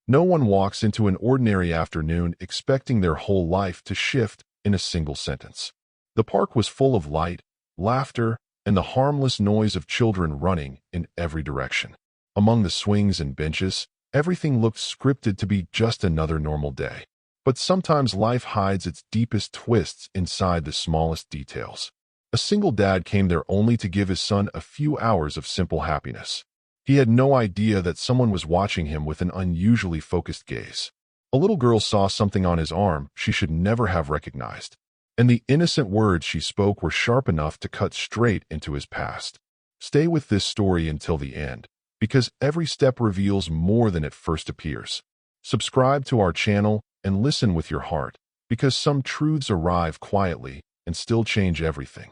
No one walks into an ordinary afternoon expecting their whole life to shift in a single sentence. The park was full of light, laughter, and the harmless noise of children running in every direction. Among the swings and benches, everything looked scripted to be just another normal day. But sometimes life hides its deepest twists inside the smallest details. A single dad came there only to give his son a few hours of simple happiness. He had no idea that someone was watching him with an unusually focused gaze. A little girl saw something on his arm she should never have recognized, and the innocent words she spoke were sharp enough to cut straight into his past. Stay with this story until the end, because every step reveals more than it first appears. Subscribe to our channel and listen with your heart, because some truths arrive quietly and still change everything.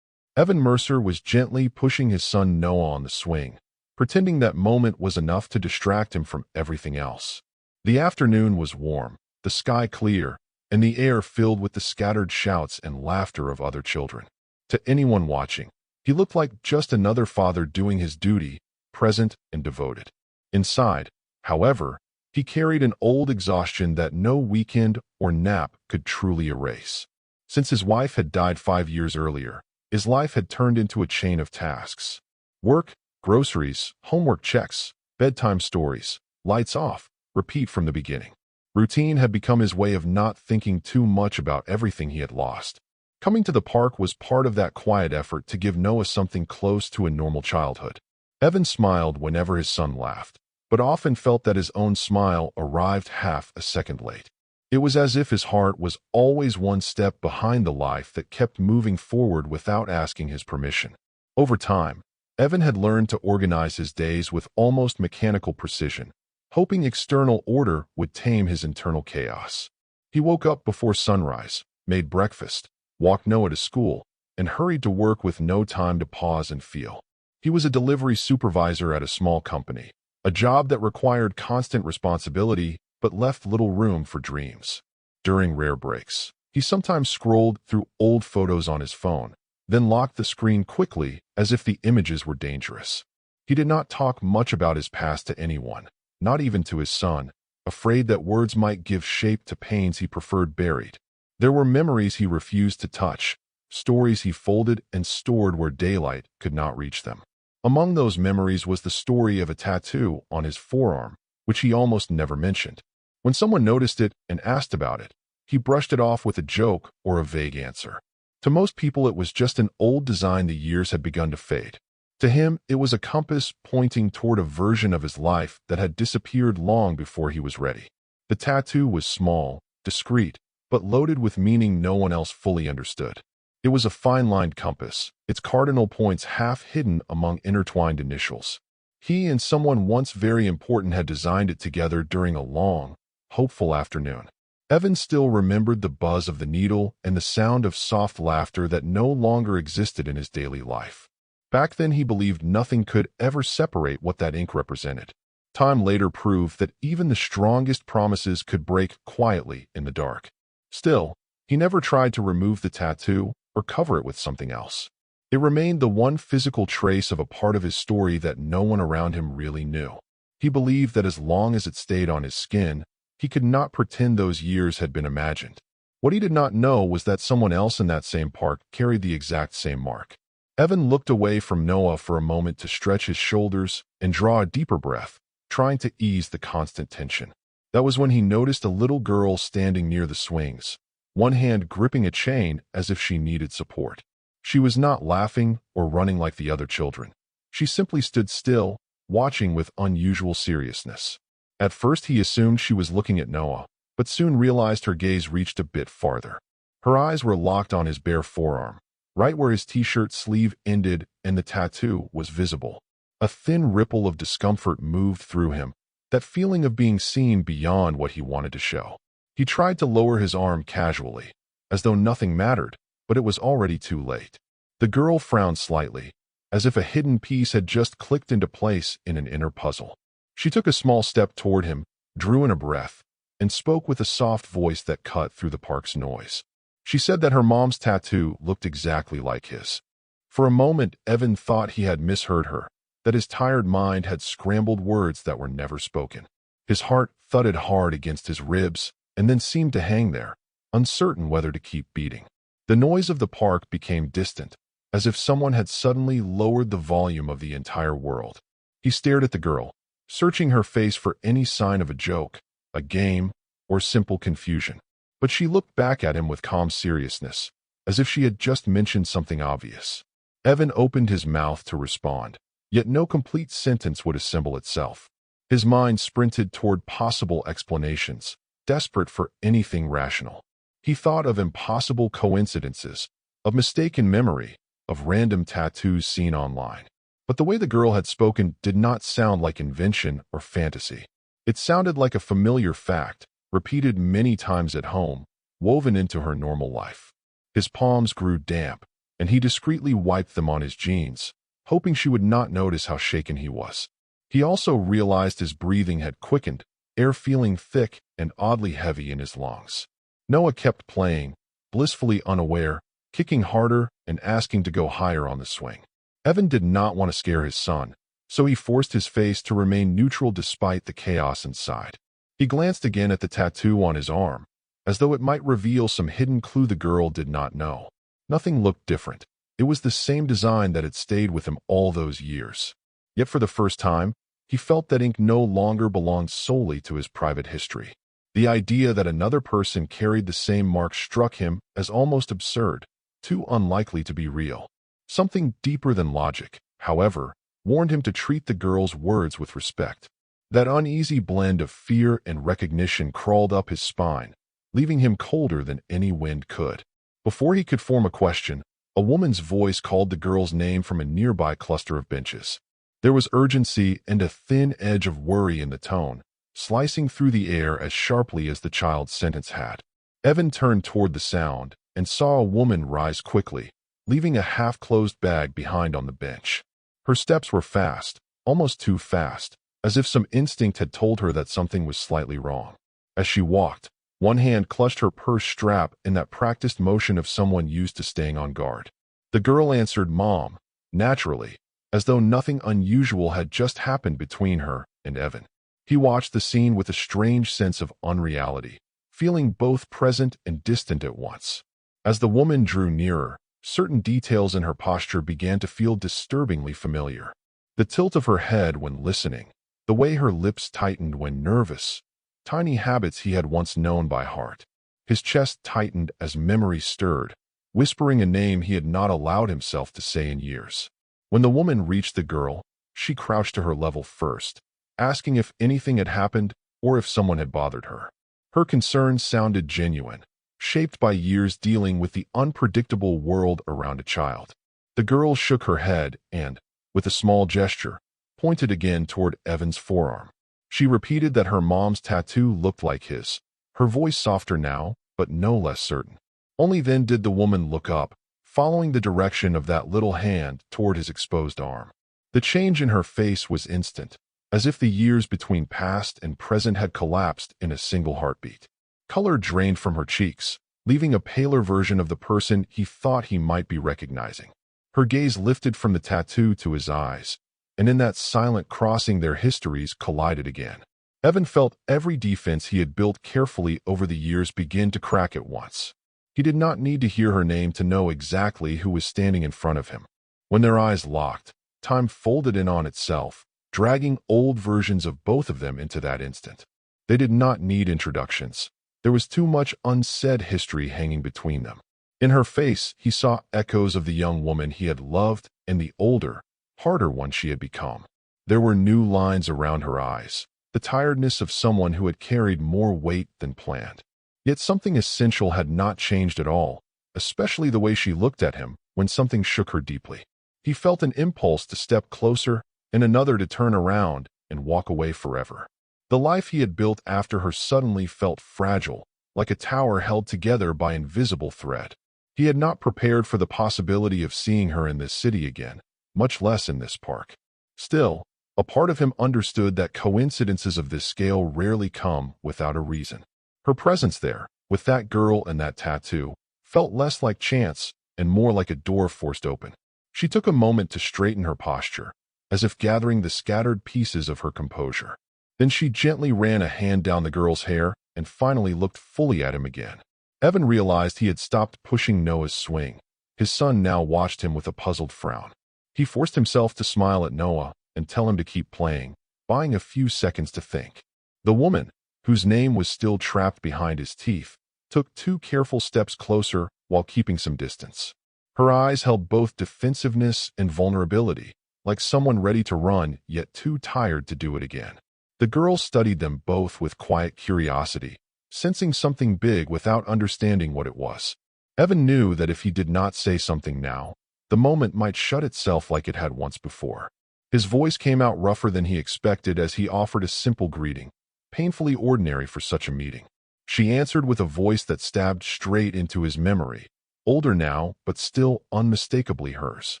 Evan Mercer was gently pushing his son Noah on the swing, pretending that moment was enough to distract him from everything else. The afternoon was warm, the sky clear, and the air filled with the scattered shouts and laughter of other children. To anyone watching, he looked like just another father doing his duty, present and devoted. Inside, however, he carried an old exhaustion that no weekend or nap could truly erase. Since his wife had died 5 years earlier, his life had turned into a chain of tasks. Work, groceries, homework checks, bedtime stories, lights off, repeat from the beginning. Routine had become his way of not thinking too much about everything he had lost. Coming to the park was part of that quiet effort to give Noah something close to a normal childhood. Evan smiled whenever his son laughed, but often felt that his own smile arrived half a second late. It was as if his heart was always one step behind the life that kept moving forward without asking his permission. Over time, Evan had learned to organize his days with almost mechanical precision, hoping external order would tame his internal chaos. He woke up before sunrise, made breakfast, walked Noah to school, and hurried to work with no time to pause and feel. He was a delivery supervisor at a small company, a job that required constant responsibility but left little room for dreams. During rare breaks, he sometimes scrolled through old photos on his phone, then locked the screen quickly as if the images were dangerous. He did not talk much about his past to anyone, not even to his son, afraid that words might give shape to pains he preferred buried. There were memories he refused to touch, stories he folded and stored where daylight could not reach them. Among those memories was the story of a tattoo on his forearm, which he almost never mentioned. When someone noticed it and asked about it, he brushed it off with a joke or a vague answer. To most people, it was just an old design the years had begun to fade. To him, it was a compass pointing toward a version of his life that had disappeared long before he was ready. The tattoo was small, discreet, but loaded with meaning no one else fully understood. It was a fine-lined compass, its cardinal points half hidden among intertwined initials. He and someone once very important had designed it together during a long, hopeful afternoon. Evan still remembered the buzz of the needle and the sound of soft laughter that no longer existed in his daily life. Back then, he believed nothing could ever separate what that ink represented. Time later proved that even the strongest promises could break quietly in the dark. Still, he never tried to remove the tattoo or cover it with something else. It remained the one physical trace of a part of his story that no one around him really knew. He believed that as long as it stayed on his skin, he could not pretend those years had been imagined. What he did not know was that someone else in that same park carried the exact same mark. Evan looked away from Noah for a moment to stretch his shoulders and draw a deeper breath, trying to ease the constant tension. That was when he noticed a little girl standing near the swings, one hand gripping a chain as if she needed support. She was not laughing or running like the other children. She simply stood still, watching with unusual seriousness. At first he assumed she was looking at Noah, but soon realized her gaze reached a bit farther. Her eyes were locked on his bare forearm, right where his t-shirt sleeve ended and the tattoo was visible. A thin ripple of discomfort moved through him, that feeling of being seen beyond what he wanted to show. He tried to lower his arm casually, as though nothing mattered, but it was already too late. The girl frowned slightly, as if a hidden piece had just clicked into place in an inner puzzle. She took a small step toward him, drew in a breath, and spoke with a soft voice that cut through the park's noise. She said that her mom's tattoo looked exactly like his. For a moment, Evan thought he had misheard her, that his tired mind had scrambled words that were never spoken. His heart thudded hard against his ribs and then seemed to hang there, uncertain whether to keep beating. The noise of the park became distant, as if someone had suddenly lowered the volume of the entire world. He stared at the girl, searching her face for any sign of a joke, a game, or simple confusion. But she looked back at him with calm seriousness, as if she had just mentioned something obvious. Evan opened his mouth to respond, yet no complete sentence would assemble itself. His mind sprinted toward possible explanations, desperate for anything rational. He thought of impossible coincidences, of mistaken memory, of random tattoos seen online. But the way the girl had spoken did not sound like invention or fantasy. It sounded like a familiar fact, repeated many times at home, woven into her normal life. His palms grew damp, and he discreetly wiped them on his jeans, hoping she would not notice how shaken he was. He also realized his breathing had quickened, air feeling thick and oddly heavy in his lungs. Noah kept playing, blissfully unaware, kicking harder and asking to go higher on the swing. Evan did not want to scare his son, so he forced his face to remain neutral despite the chaos inside. He glanced again at the tattoo on his arm, as though it might reveal some hidden clue the girl did not know. Nothing looked different. It was the same design that had stayed with him all those years. Yet for the first time, he felt that ink no longer belonged solely to his private history. The idea that another person carried the same mark struck him as almost absurd, too unlikely to be real. Something deeper than logic, however, warned him to treat the girl's words with respect. That uneasy blend of fear and recognition crawled up his spine, leaving him colder than any wind could. Before he could form a question, a woman's voice called the girl's name from a nearby cluster of benches. There was urgency and a thin edge of worry in the tone, slicing through the air as sharply as the child's sentence had. Evan turned toward the sound and saw a woman rise quickly, leaving a half-closed bag behind on the bench. Her steps were fast, almost too fast, as if some instinct had told her that something was slightly wrong. As she walked, one hand clutched her purse strap in that practiced motion of someone used to staying on guard. The girl answered Mom, naturally, as though nothing unusual had just happened between her and Evan. He watched the scene with a strange sense of unreality, feeling both present and distant at once. As the woman drew nearer, certain details in her posture began to feel disturbingly familiar. The tilt of her head when listening, the way her lips tightened when nervous, tiny habits he had once known by heart. His chest tightened as memory stirred, whispering a name he had not allowed himself to say in years. When the woman reached the girl, she crouched to her level first, asking if anything had happened or if someone had bothered her. Her concerns sounded genuine, shaped by years dealing with the unpredictable world around a child. The girl shook her head and, with a small gesture, pointed again toward Evan's forearm. She repeated that her mom's tattoo looked like his, her voice softer now, but no less certain. Only then did the woman look up, following the direction of that little hand toward his exposed arm. The change in her face was instant, as if the years between past and present had collapsed in a single heartbeat. Color drained from her cheeks, leaving a paler version of the person he thought he might be recognizing. Her gaze lifted from the tattoo to his eyes, and in that silent crossing their histories collided again. Evan felt every defense he had built carefully over the years begin to crack at once. He did not need to hear her name to know exactly who was standing in front of him. When their eyes locked, time folded in on itself, dragging old versions of both of them into that instant. They did not need introductions. There was too much unsaid history hanging between them. In her face, he saw echoes of the young woman he had loved and the older, harder one she had become. There were new lines around her eyes, the tiredness of someone who had carried more weight than planned. Yet something essential had not changed at all, especially the way she looked at him when something shook her deeply. He felt an impulse to step closer and another to turn around and walk away forever. The life he had built after her suddenly felt fragile, like a tower held together by invisible thread. He had not prepared for the possibility of seeing her in this city again, much less in this park. Still, a part of him understood that coincidences of this scale rarely come without a reason. Her presence there, with that girl and that tattoo, felt less like chance and more like a door forced open. She took a moment to straighten her posture, as if gathering the scattered pieces of her composure. Then she gently ran a hand down the girl's hair and finally looked fully at him again. Evan realized he had stopped pushing Noah's swing. His son now watched him with a puzzled frown. He forced himself to smile at Noah and tell him to keep playing, buying a few seconds to think. The woman, whose name was still trapped behind his teeth, took 2 careful steps closer while keeping some distance. Her eyes held both defensiveness and vulnerability, like someone ready to run yet too tired to do it again. The girl studied them both with quiet curiosity, sensing something big without understanding what it was. Evan knew that if he did not say something now, the moment might shut itself like it had once before. His voice came out rougher than he expected as he offered a simple greeting, painfully ordinary for such a meeting. She answered with a voice that stabbed straight into his memory, older now, but still unmistakably hers.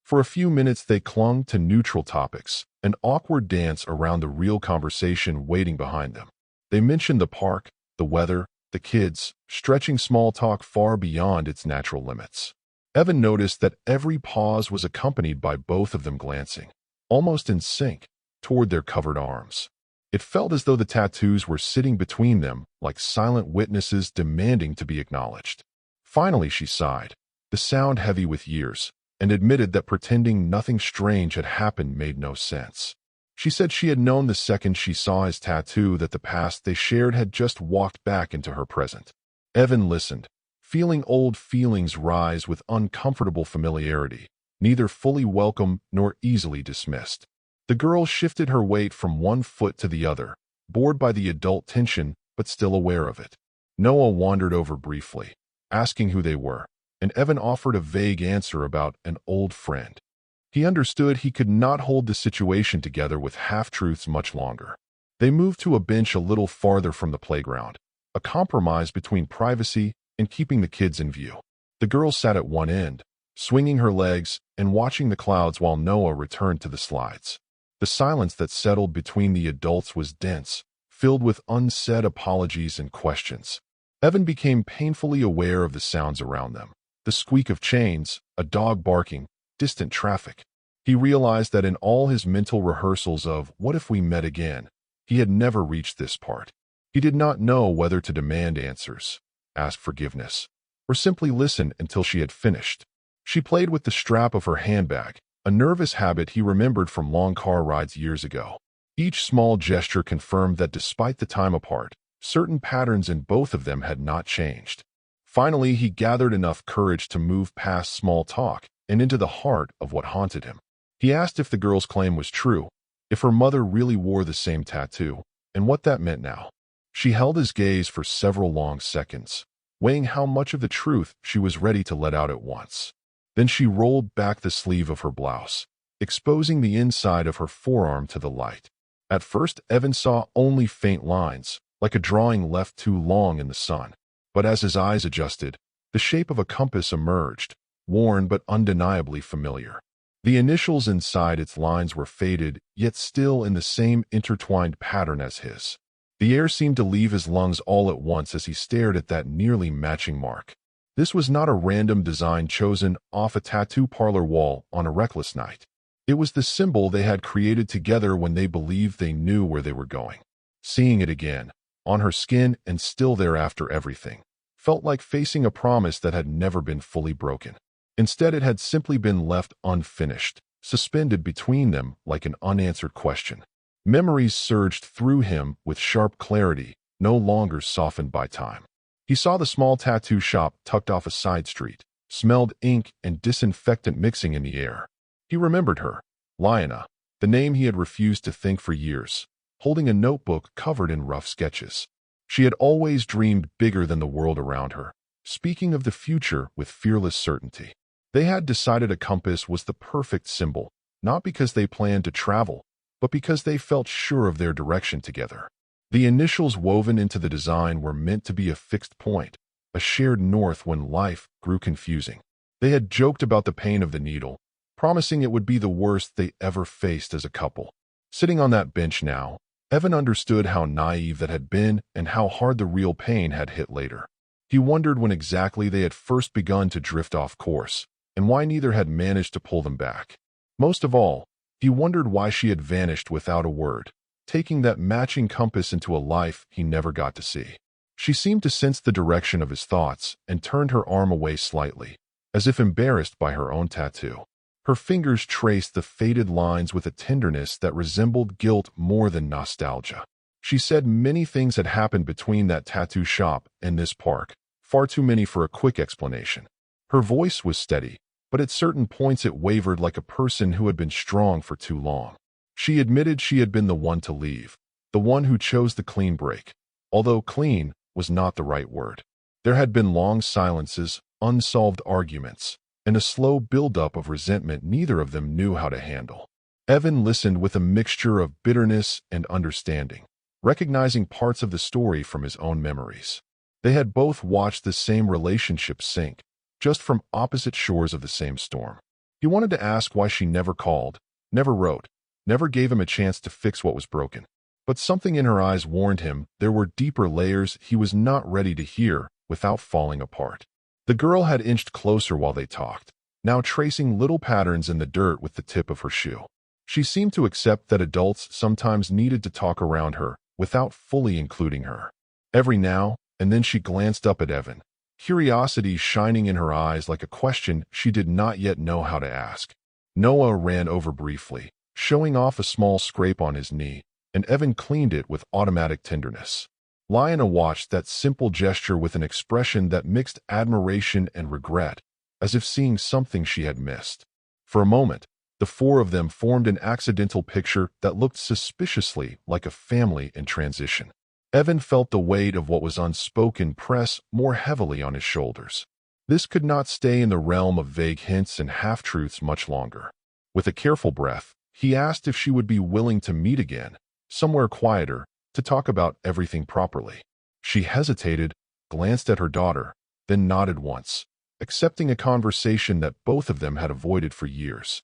For a few minutes they clung to neutral topics, an awkward dance around the real conversation waiting behind them. They mentioned the park, the weather, the kids, stretching small talk far beyond its natural limits. Evan noticed that every pause was accompanied by both of them glancing, almost in sync, toward their covered arms. It felt as though the tattoos were sitting between them like silent witnesses demanding to be acknowledged. Finally she sighed, the sound heavy with years, and admitted that pretending nothing strange had happened made no sense. She said she had known the second she saw his tattoo that the past they shared had just walked back into her present. Evan listened, feeling old feelings rise with uncomfortable familiarity, neither fully welcome nor easily dismissed. The girl shifted her weight from one foot to the other, bored by the adult tension but still aware of it. Noah wandered over briefly, asking who they were, and Evan offered a vague answer about an old friend. He understood he could not hold the situation together with half-truths much longer. They moved to a bench a little farther from the playground, a compromise between privacy and keeping the kids in view. The girl sat at one end, swinging her legs and watching the clouds while Noah returned to the slides. The silence that settled between the adults was dense, filled with unsaid apologies and questions. Evan became painfully aware of the sounds around them. The squeak of chains, a dog barking, distant traffic. He realized that in all his mental rehearsals of "what if we met again," he had never reached this part. He did not know whether to demand answers, ask forgiveness, or simply listen until she had finished. She played with the strap of her handbag, a nervous habit he remembered from long car rides years ago. Each small gesture confirmed that despite the time apart, certain patterns in both of them had not changed. Finally, he gathered enough courage to move past small talk and into the heart of what haunted him. He asked if the girl's claim was true, if her mother really wore the same tattoo, and what that meant now. She held his gaze for several long seconds, weighing how much of the truth she was ready to let out at once. Then she rolled back the sleeve of her blouse, exposing the inside of her forearm to the light. At first, Evan saw only faint lines, like a drawing left too long in the sun. But as his eyes adjusted, the shape of a compass emerged, worn but undeniably familiar. The initials inside its lines were faded, yet still in the same intertwined pattern as his. The air seemed to leave his lungs all at once as he stared at that nearly matching mark. This was not a random design chosen off a tattoo parlor wall on a reckless night. It was the symbol they had created together when they believed they knew where they were going. Seeing it again, on her skin and still there after everything, felt like facing a promise that had never been fully broken. Instead, it had simply been left unfinished, suspended between them like an unanswered question. Memories surged through him with sharp clarity, no longer softened by time. He saw the small tattoo shop tucked off a side street, smelled ink and disinfectant mixing in the air. He remembered her, Liana, the name he had refused to think for years, holding a notebook covered in rough sketches. She had always dreamed bigger than the world around her, speaking of the future with fearless certainty. They had decided a compass was the perfect symbol, not because they planned to travel, but because they felt sure of their direction together. The initials woven into the design were meant to be a fixed point, a shared north when life grew confusing. They had joked about the pain of the needle, promising it would be the worst they ever faced as a couple. Sitting on that bench now, Evan understood how naive that had been and how hard the real pain had hit later. He wondered when exactly they had first begun to drift off course, and why neither had managed to pull them back. Most of all, he wondered why she had vanished without a word, taking that matching compass into a life he never got to see. She seemed to sense the direction of his thoughts and turned her arm away slightly, as if embarrassed by her own tattoo. Her fingers traced the faded lines with a tenderness that resembled guilt more than nostalgia. She said many things had happened between that tattoo shop and this park, far too many for a quick explanation. Her voice was steady, but at certain points it wavered like a person who had been strong for too long. She admitted she had been the one to leave, the one who chose the clean break, although clean was not the right word. There had been long silences, unsolved arguments, and a slow buildup of resentment neither of them knew how to handle. Evan listened with a mixture of bitterness and understanding, recognizing parts of the story from his own memories. They had both watched the same relationship sink, just from opposite shores of the same storm. He wanted to ask why she never called, never wrote, never gave him a chance to fix what was broken. But something in her eyes warned him there were deeper layers he was not ready to hear without falling apart. The girl had inched closer while they talked, now tracing little patterns in the dirt with the tip of her shoe. She seemed to accept that adults sometimes needed to talk around her without fully including her. Every now and then she glanced up at Evan, curiosity shining in her eyes like a question she did not yet know how to ask. Noah ran over briefly, showing off a small scrape on his knee, and Evan cleaned it with automatic tenderness. Lyanna watched that simple gesture with an expression that mixed admiration and regret, as if seeing something she had missed. For a moment, the four of them formed an accidental picture that looked suspiciously like a family in transition. Evan felt the weight of what was unspoken press more heavily on his shoulders. This could not stay in the realm of vague hints and half-truths much longer. With a careful breath, he asked if she would be willing to meet again, somewhere quieter, to talk about everything properly. She hesitated, glanced at her daughter, then nodded once, accepting a conversation that both of them had avoided for years.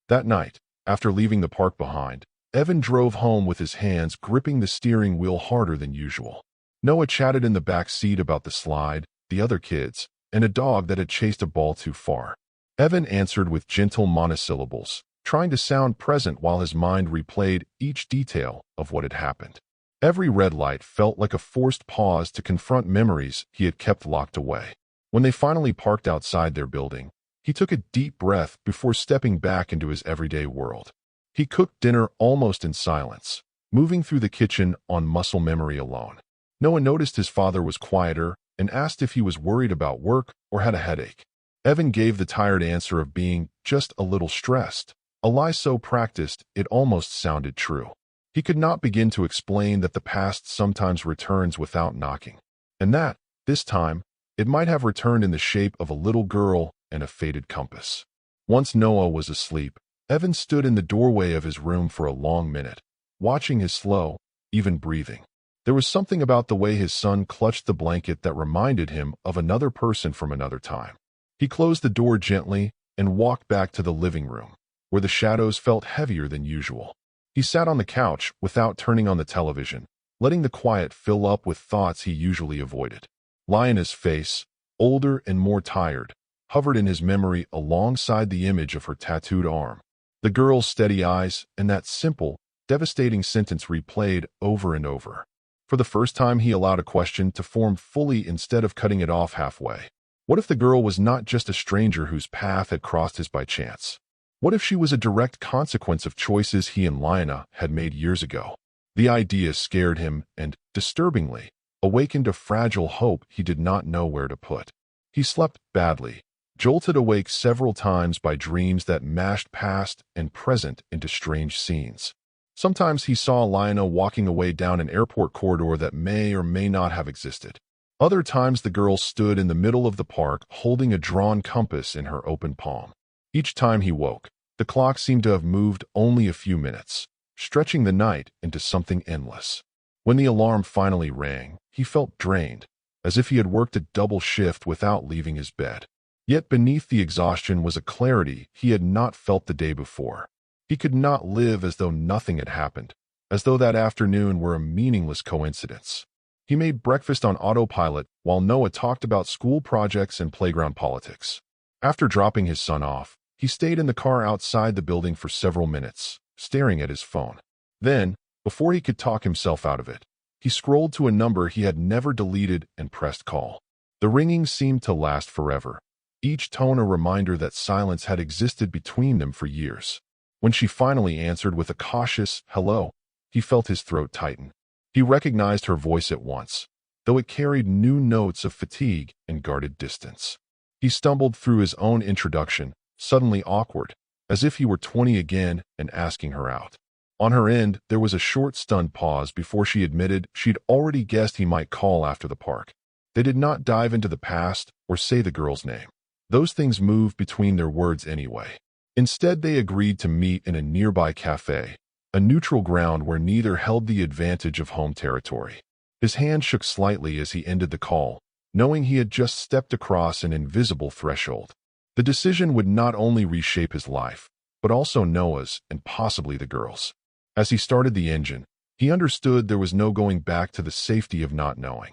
That night, after leaving the park behind, Evan drove home with his hands gripping the steering wheel harder than usual. Noah chatted in the back seat about the slide, the other kids, and a dog that had chased a ball too far. Evan answered with gentle monosyllables, trying to sound present while his mind replayed each detail of what had happened. Every red light felt like a forced pause to confront memories he had kept locked away. When they finally parked outside their building, he took a deep breath before stepping back into his everyday world. He cooked dinner almost in silence, moving through the kitchen on muscle memory alone. Noah noticed his father was quieter and asked if he was worried about work or had a headache. Evan gave the tired answer of being just a little stressed, a lie so practiced it almost sounded true. He could not begin to explain that the past sometimes returns without knocking, and that, this time, it might have returned in the shape of a little girl and a faded compass. Once Noah was asleep, Evan stood in the doorway of his room for a long minute, watching his slow, even breathing. There was something about the way his son clutched the blanket that reminded him of another person from another time. He closed the door gently and walked back to the living room, where the shadows felt heavier than usual. He sat on the couch without turning on the television, letting the quiet fill up with thoughts he usually avoided. Lyanna's face, older and more tired, hovered in his memory alongside the image of her tattooed arm. The girl's steady eyes and that simple, devastating sentence replayed over and over. For the first time, he allowed a question to form fully instead of cutting it off halfway. What if the girl was not just a stranger whose path had crossed his by chance? What if she was a direct consequence of choices he and Lyanna had made years ago? The idea scared him and, disturbingly, awakened a fragile hope he did not know where to put. He slept badly, jolted awake several times by dreams that mashed past and present into strange scenes. Sometimes he saw Lyanna walking away down an airport corridor that may or may not have existed. Other times the girl stood in the middle of the park holding a drawn compass in her open palm. Each time he woke, the clock seemed to have moved only a few minutes, stretching the night into something endless. When the alarm finally rang, he felt drained, as if he had worked a double shift without leaving his bed. Yet beneath the exhaustion was a clarity he had not felt the day before. He could not live as though nothing had happened, as though that afternoon were a meaningless coincidence. He made breakfast on autopilot while Noah talked about school projects and playground politics. After dropping his son off, he stayed in the car outside the building for several minutes, staring at his phone. Then, Before he could talk himself out of it, he scrolled to a number he had never deleted and pressed call. The ringing seemed to last forever, each tone a reminder that silence had existed between them for years. When she finally answered with a cautious hello, he felt his throat tighten. He recognized her voice at once, though it carried new notes of fatigue and guarded distance. He stumbled through his own introduction, suddenly awkward, as if he were 20 again and asking her out. On her end, there was a short, stunned pause before she admitted she'd already guessed he might call after the park. They did not dive into the past or say the girl's name. Those things moved between their words anyway. Instead, they agreed to meet in a nearby cafe, a neutral ground where neither held the advantage of home territory. His hand shook slightly as he ended the call, knowing he had just stepped across an invisible threshold. The decision would not only reshape his life, but also Noah's and possibly the girl's. As he started the engine, he understood there was no going back to the safety of not knowing.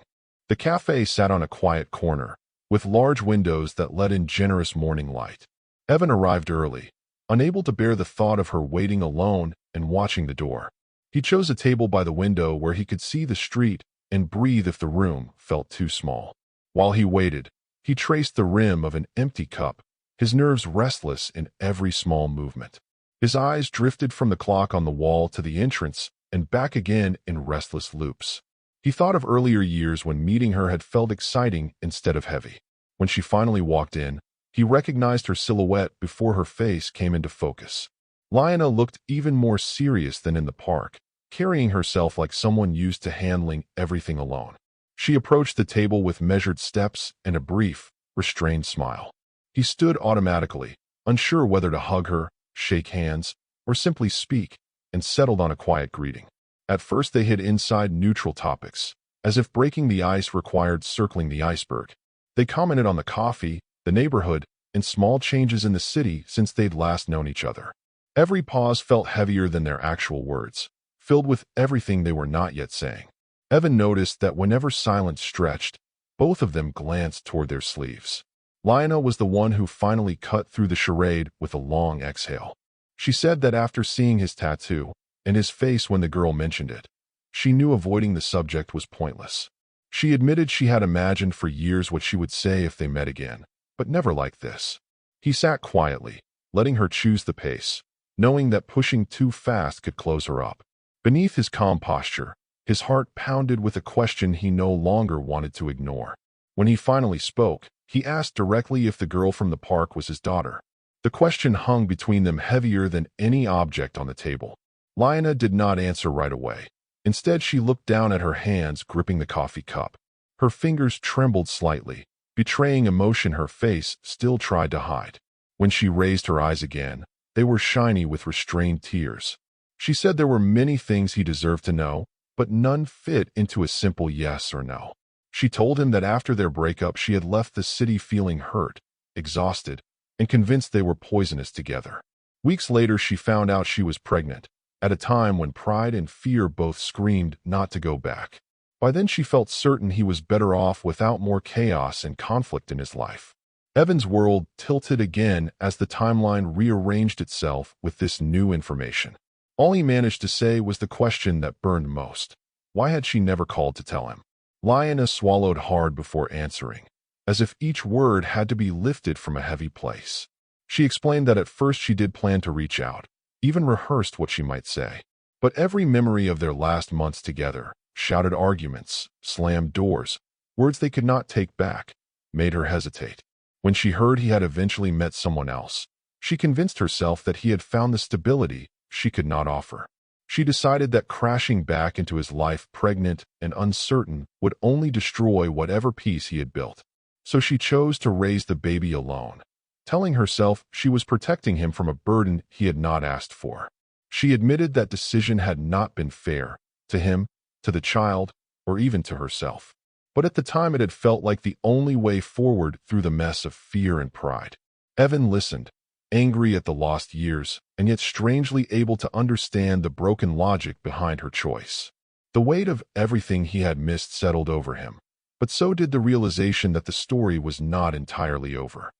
The cafe sat on a quiet corner, with large windows that let in generous morning light. Evan arrived early, unable to bear the thought of her waiting alone and watching the door. He chose a table by the window where he could see the street and breathe if the room felt too small. While he waited, he traced the rim of an empty cup, his nerves restless in every small movement. His eyes drifted from the clock on the wall to the entrance and back again in restless loops. He thought of earlier years when meeting her had felt exciting instead of heavy. When she finally walked in, he recognized her silhouette before her face came into focus. Lyanna looked even more serious than in the park, carrying herself like someone used to handling everything alone. She approached the table with measured steps and a brief, restrained smile. He stood automatically, unsure whether to hug her, shake hands, or simply speak, and settled on a quiet greeting. At first they hid inside neutral topics, as if breaking the ice required circling the iceberg. They commented on the coffee, the neighborhood, and small changes in the city since they'd last known each other. Every pause felt heavier than their actual words, filled with everything they were not yet saying. Evan noticed that whenever silence stretched, both of them glanced toward their sleeves. Lyanna was the one who finally cut through the charade with a long exhale. She said that after seeing his tattoo, and his face when the girl mentioned it, she knew avoiding the subject was pointless. She admitted she had imagined for years what she would say if they met again, but never like this. He sat quietly, letting her choose the pace, knowing that pushing too fast could close her up. Beneath his calm posture, his heart pounded with a question he no longer wanted to ignore. When he finally spoke, he asked directly if the girl from the park was his daughter. The question hung between them heavier than any object on the table. Lyanna did not answer right away. Instead, she looked down at her hands gripping the coffee cup. Her fingers trembled slightly, betraying emotion her face still tried to hide. When she raised her eyes again, they were shiny with restrained tears. She said there were many things he deserved to know, but none fit into a simple yes or no. She told him that after their breakup she had left the city feeling hurt, exhausted, and convinced they were poisonous together. Weeks later she found out she was pregnant, at a time when pride and fear both screamed not to go back. By then she felt certain he was better off without more chaos and conflict in his life. Evan's world tilted again as the timeline rearranged itself with this new information. All he managed to say was the question that burned most. Why had she never called to tell him? Lyanna swallowed hard before answering, as if each word had to be lifted from a heavy place. She explained that at first she did plan to reach out, even rehearsed what she might say. But every memory of their last months together, shouted arguments, slammed doors, words they could not take back, made her hesitate. When she heard he had eventually met someone else, she convinced herself that he had found the stability she could not offer. She decided that crashing back into his life pregnant and uncertain would only destroy whatever peace he had built. So she chose to raise the baby alone, telling herself she was protecting him from a burden he had not asked for. She admitted that decision had not been fair, to him, to the child, or even to herself. But at the time it had felt like the only way forward through the mess of fear and pride. Evan listened, angry at the lost years, and yet strangely able to understand the broken logic behind her choice. The weight of everything he had missed settled over him, but so did the realization that the story was not entirely over.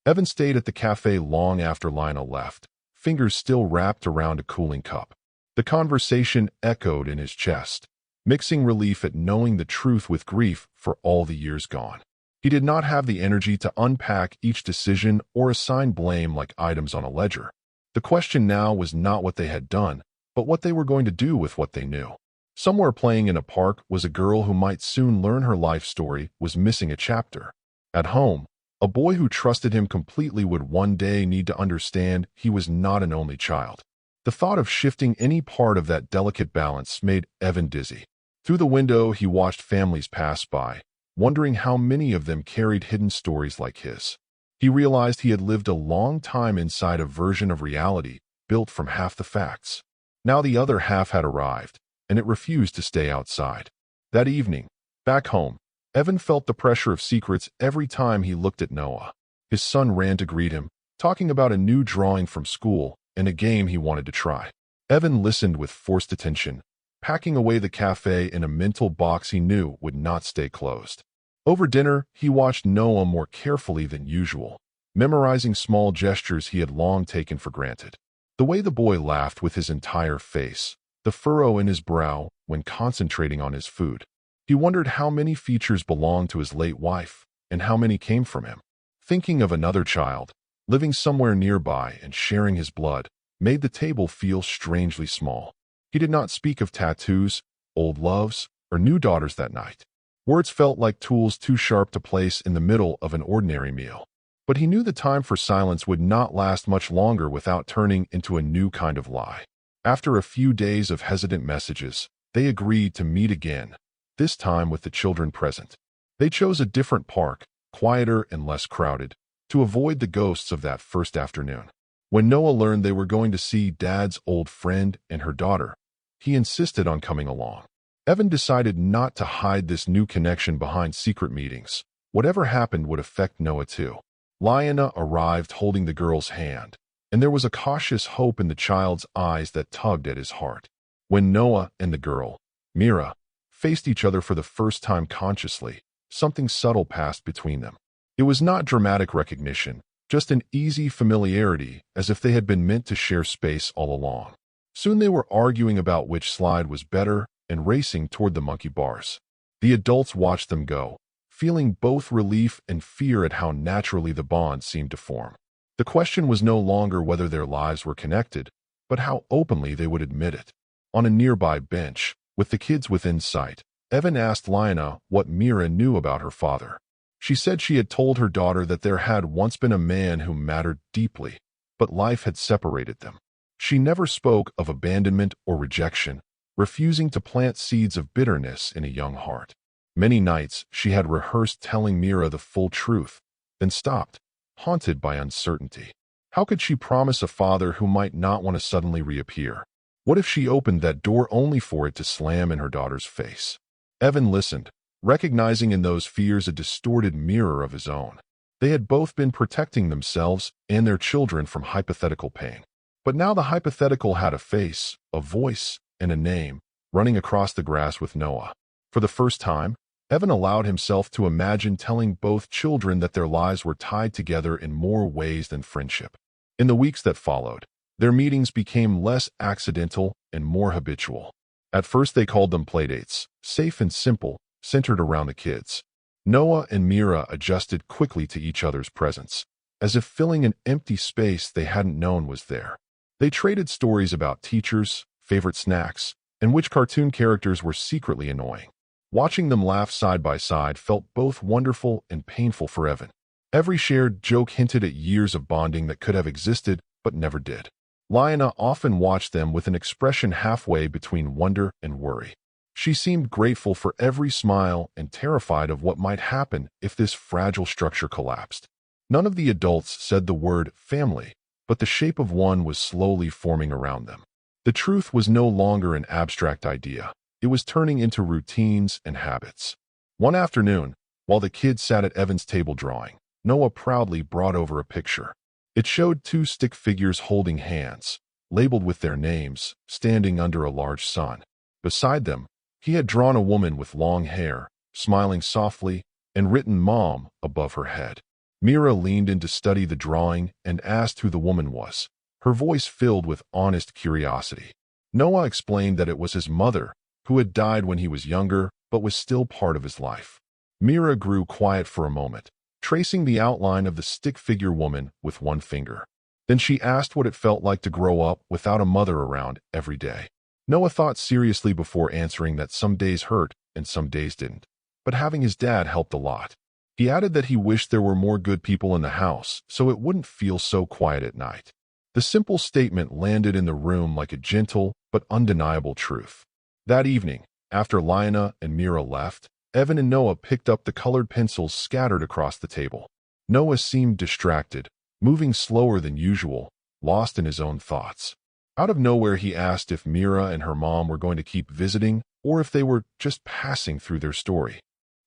Evan stayed at the cafe long after Lyanna left, fingers still wrapped around a cooling cup. The conversation echoed in his chest, mixing relief at knowing the truth with grief for all the years gone. He did not have the energy to unpack each decision or assign blame like items on a ledger. The question now was not what they had done, but what they were going to do with what they knew. Somewhere playing in a park was a girl who might soon learn her life story was missing a chapter. At home, a boy who trusted him completely would one day need to understand he was not an only child. The thought of shifting any part of that delicate balance made Evan dizzy. Through the window, he watched families pass by, wondering how many of them carried hidden stories like his. He realized he had lived a long time inside a version of reality built from half the facts. Now the other half had arrived, and it refused to stay outside. That evening, back home, Evan felt the pressure of secrets every time he looked at Noah. His son ran to greet him, talking about a new drawing from school and a game he wanted to try. Evan listened with forced attention, packing away the cafe in a mental box he knew would not stay closed. Over dinner, he watched Noah more carefully than usual, memorizing small gestures he had long taken for granted. The way the boy laughed with his entire face, the furrow in his brow when concentrating on his food. He wondered how many features belonged to his late wife and how many came from him. Thinking of another child, living somewhere nearby and sharing his blood, made the table feel strangely small. He did not speak of tattoos, old loves, or new daughters that night. Words felt like tools too sharp to place in the middle of an ordinary meal. But he knew the time for silence would not last much longer without turning into a new kind of lie. After a few days of hesitant messages, they agreed to meet again, this time with the children present. They chose a different park, quieter and less crowded, to avoid the ghosts of that first afternoon. When Noah learned they were going to see Dad's old friend and her daughter, he insisted on coming along. Evan decided not to hide this new connection behind secret meetings. Whatever happened would affect Noah too. Lyanna arrived holding the girl's hand, and there was a cautious hope in the child's eyes that tugged at his heart. When Noah and the girl, Mira, faced each other for the first time consciously, something subtle passed between them. It was not dramatic recognition, just an easy familiarity, as if they had been meant to share space all along. Soon they were arguing about which slide was better and racing toward the monkey bars. The adults watched them go, feeling both relief and fear at how naturally the bond seemed to form. The question was no longer whether their lives were connected, but how openly they would admit it. On a nearby bench, with the kids within sight, Evan asked Lyanna what Mira knew about her father. She said she had told her daughter that there had once been a man who mattered deeply, but life had separated them. She never spoke of abandonment or rejection, refusing to plant seeds of bitterness in a young heart. Many nights she had rehearsed telling Mira the full truth, then stopped, haunted by uncertainty. How could she promise a father who might not want to suddenly reappear? What if she opened that door only for it to slam in her daughter's face? Evan listened, recognizing in those fears a distorted mirror of his own. They had both been protecting themselves and their children from hypothetical pain. But now the hypothetical had a face, a voice, and a name, running across the grass with Noah. For the first time, Evan allowed himself to imagine telling both children that their lives were tied together in more ways than friendship. In the weeks that followed, their meetings became less accidental and more habitual. At first they called them playdates, safe and simple, centered around the kids. Noah and Mira adjusted quickly to each other's presence, as if filling an empty space they hadn't known was there. They traded stories about teachers, favorite snacks, and which cartoon characters were secretly annoying. Watching them laugh side by side felt both wonderful and painful for Evan. Every shared joke hinted at years of bonding that could have existed but never did. Lyanna often watched them with an expression halfway between wonder and worry. She seemed grateful for every smile and terrified of what might happen if this fragile structure collapsed. None of the adults said the word family, but the shape of one was slowly forming around them. The truth was no longer an abstract idea. It was turning into routines and habits. One afternoon, while the kids sat at Evan's table drawing, Noah proudly brought over a picture. It showed two stick figures holding hands, labeled with their names, standing under a large sun. Beside them, he had drawn a woman with long hair, smiling softly, and written "Mom" above her head. Mira leaned in to study the drawing and asked who the woman was, her voice filled with honest curiosity. Noah explained that it was his mother, who had died when he was younger but was still part of his life. Mira grew quiet for a moment, tracing the outline of the stick-figure woman with one finger. Then she asked what it felt like to grow up without a mother around every day. Noah thought seriously before answering that some days hurt and some days didn't, but having his dad helped a lot. He added that he wished there were more good people in the house so it wouldn't feel so quiet at night. The simple statement landed in the room like a gentle but undeniable truth. That evening, after Lyanna and Mira left, Evan and Noah picked up the colored pencils scattered across the table. Noah seemed distracted, moving slower than usual, lost in his own thoughts. Out of nowhere, he asked if Mira and her mom were going to keep visiting or if they were just passing through their story.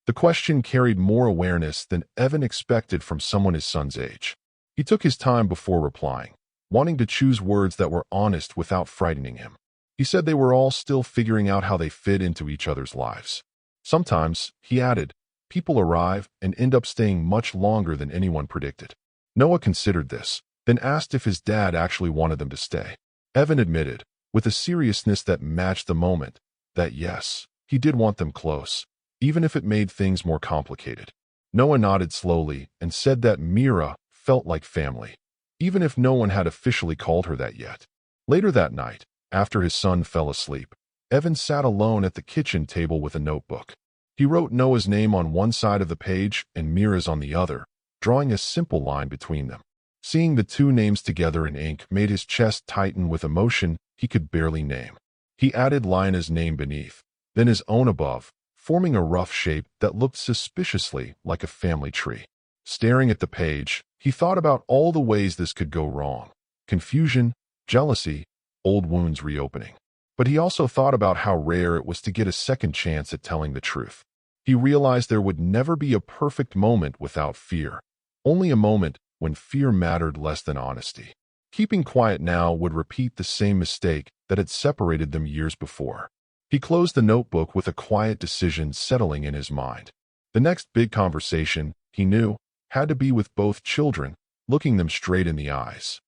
The question carried more awareness than Evan expected from someone his son's age. He took his time before replying, wanting to choose words that were honest without frightening him. He said they were all still figuring out how they fit into each other's lives. Sometimes, he added, people arrive and end up staying much longer than anyone predicted. Noah considered this, then asked if his dad actually wanted them to stay. Evan admitted, with a seriousness that matched the moment, that yes, he did want them close, even if it made things more complicated. Noah nodded slowly and said that Mira felt like family, even if no one had officially called her that yet. Later that night, after his son fell asleep, Evan sat alone at the kitchen table with a notebook. He wrote Noah's name on one side of the page and Mira's on the other, drawing a simple line between them. Seeing the two names together in ink made his chest tighten with emotion he could barely name. He added Lyanna's name beneath, then his own above, forming a rough shape that looked suspiciously like a family tree. Staring at the page, he thought about all the ways this could go wrong. Confusion, jealousy, old wounds reopening. But he also thought about how rare it was to get a second chance at telling the truth. He realized there would never be a perfect moment without fear, only a moment when fear mattered less than honesty. Keeping quiet now would repeat the same mistake that had separated them years before. He closed the notebook with a quiet decision settling in his mind. The next big conversation, he knew, had to be with both children, looking them straight in the eyes.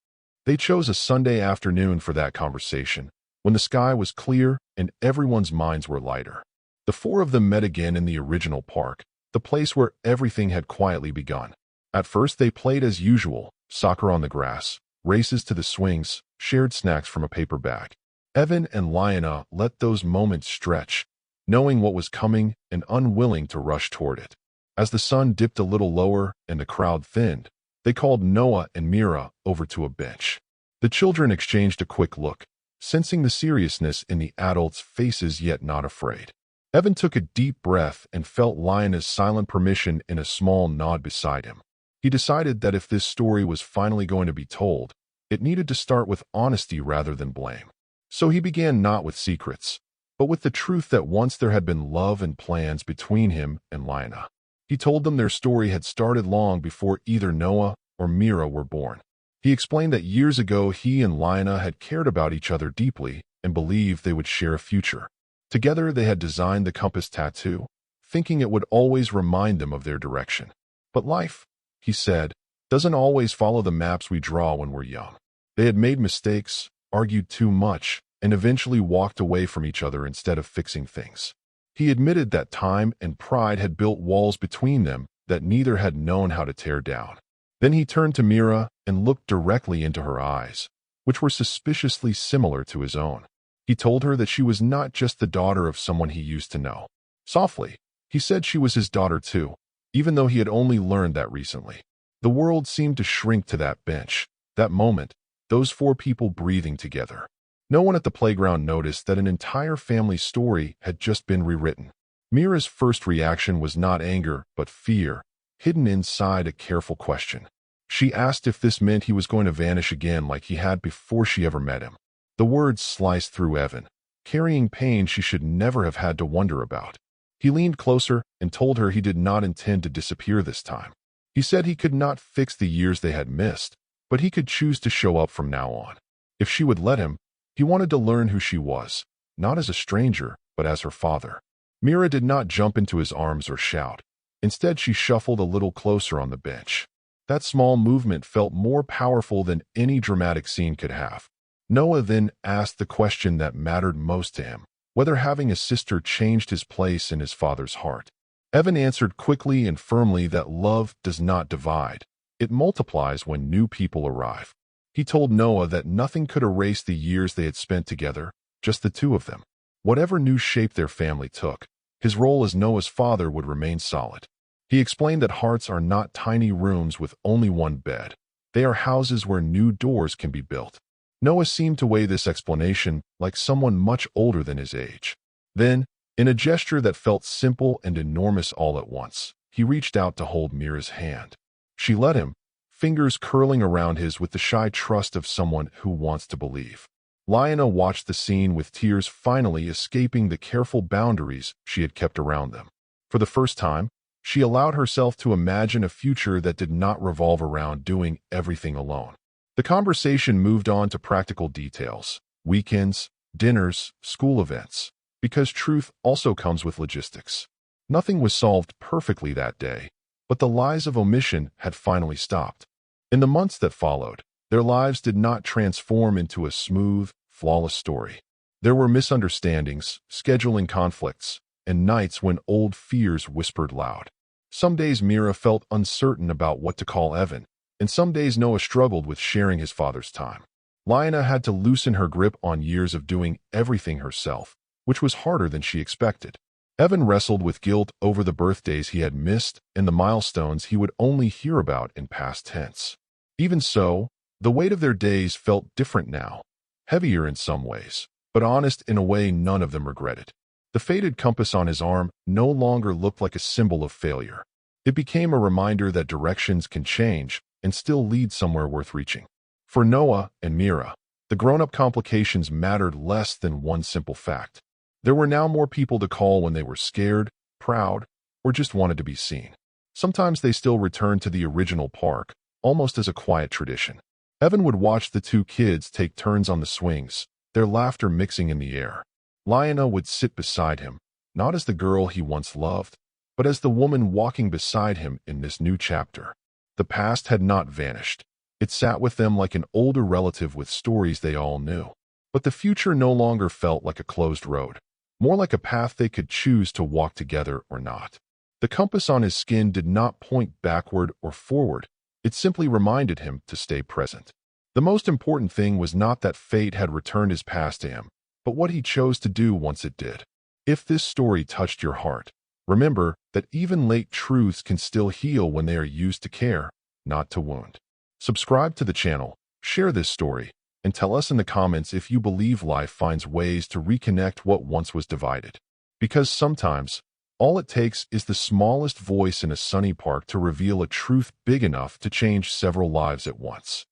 They chose a Sunday afternoon for that conversation, when the sky was clear and everyone's minds were lighter. The four of them met again in the original park, the place where everything had quietly begun. At first they played as usual, soccer on the grass, races to the swings, shared snacks from a paper bag. Evan and Lyanna let those moments stretch, knowing what was coming and unwilling to rush toward it. As the sun dipped a little lower and the crowd thinned, they called Noah and Mira over to a bench. The children exchanged a quick look, sensing the seriousness in the adults' faces yet not afraid. Evan took a deep breath and felt Lyanna's silent permission in a small nod beside him. He decided that if this story was finally going to be told, it needed to start with honesty rather than blame. So he began not with secrets, but with the truth that once there had been love and plans between him and Lyanna. He told them their story had started long before either Noah or Mira were born. He explained that years ago he and Lyanna had cared about each other deeply and believed they would share a future. Together they had designed the compass tattoo, thinking it would always remind them of their direction. But life, he said, doesn't always follow the maps we draw when we're young. They had made mistakes, argued too much, and eventually walked away from each other instead of fixing things. He admitted that time and pride had built walls between them that neither had known how to tear down. Then he turned to Mira and looked directly into her eyes, which were suspiciously similar to his own. He told her that she was not just the daughter of someone he used to know. Softly, he said she was his daughter too, even though he had only learned that recently. The world seemed to shrink to that bench, that moment, those four people breathing together. No one at the playground noticed that an entire family story had just been rewritten. Mira's first reaction was not anger, but fear, hidden inside a careful question. She asked if this meant he was going to vanish again like he had before she ever met him. The words sliced through Evan, carrying pain she should never have had to wonder about. He leaned closer and told her he did not intend to disappear this time. He said he could not fix the years they had missed, but he could choose to show up from now on. If she would let him, he wanted to learn who she was, not as a stranger, but as her father. Mira did not jump into his arms or shout. Instead, she shuffled a little closer on the bench. That small movement felt more powerful than any dramatic scene could have. Noah then asked the question that mattered most to him, whether having a sister changed his place in his father's heart. Evan answered quickly and firmly that love does not divide. It multiplies when new people arrive. He told Noah that nothing could erase the years they had spent together, just the two of them. Whatever new shape their family took, his role as Noah's father would remain solid. He explained that hearts are not tiny rooms with only one bed. They are houses where new doors can be built. Noah seemed to weigh this explanation like someone much older than his age. Then, in a gesture that felt simple and enormous all at once, he reached out to hold Mira's hand. She let him, fingers curling around his with the shy trust of someone who wants to believe. Lyanna watched the scene with tears finally escaping the careful boundaries she had kept around them. For the first time, she allowed herself to imagine a future that did not revolve around doing everything alone. The conversation moved on to practical details, weekends, dinners, school events, because truth also comes with logistics. Nothing was solved perfectly that day, but the lies of omission had finally stopped. In the months that followed, their lives did not transform into a smooth, flawless story. There were misunderstandings, scheduling conflicts, and nights when old fears whispered loud. Some days Mira felt uncertain about what to call Evan, and some days Noah struggled with sharing his father's time. Lyanna had to loosen her grip on years of doing everything herself, which was harder than she expected. Evan wrestled with guilt over the birthdays he had missed and the milestones he would only hear about in past tense. Even so, the weight of their days felt different now, heavier in some ways, but honest in a way none of them regretted. The faded compass on his arm no longer looked like a symbol of failure. It became a reminder that directions can change and still lead somewhere worth reaching. For Noah and Mira, the grown-up complications mattered less than one simple fact. There were now more people to call when they were scared, proud, or just wanted to be seen. Sometimes they still returned to the original park, almost as a quiet tradition. Evan would watch the two kids take turns on the swings, their laughter mixing in the air. Lyanna would sit beside him, not as the girl he once loved, but as the woman walking beside him in this new chapter. The past had not vanished. It sat with them like an older relative with stories they all knew. But the future no longer felt like a closed road, more like a path they could choose to walk together or not. The compass on his skin did not point backward or forward. It simply reminded him to stay present. The most important thing was not that fate had returned his past to him, but what he chose to do once it did. If this story touched your heart, remember that even late truths can still heal when they are used to care, not to wound. Subscribe to the channel, share this story, and tell us in the comments if you believe life finds ways to reconnect what once was divided. Because sometimes, all it takes is the smallest voice in a sunny park to reveal a truth big enough to change several lives at once.